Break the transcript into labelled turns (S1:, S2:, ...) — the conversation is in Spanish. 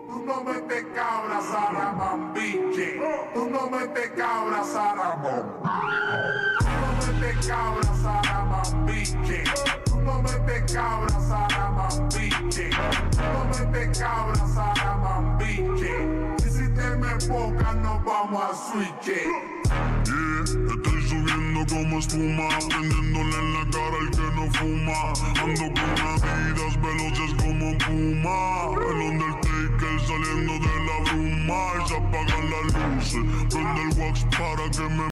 S1: Tú no metes cabra, Saramambiche. Tú no metes cabra, Saramam. Tú no metes cabra, Saramambiche. Tú no metes cabra, Saramambiche. Tú no metes cabra, Saramambiche. Y si te me enfocas, nos vamos a switch.
S2: Estoy subiendo como espuma, prendiéndole en la cara al que no fuma. Ando con Adidas veloces como Puma. El Undertaker saliendo de la bruma. Y se apagan las luces, prende el wax para que me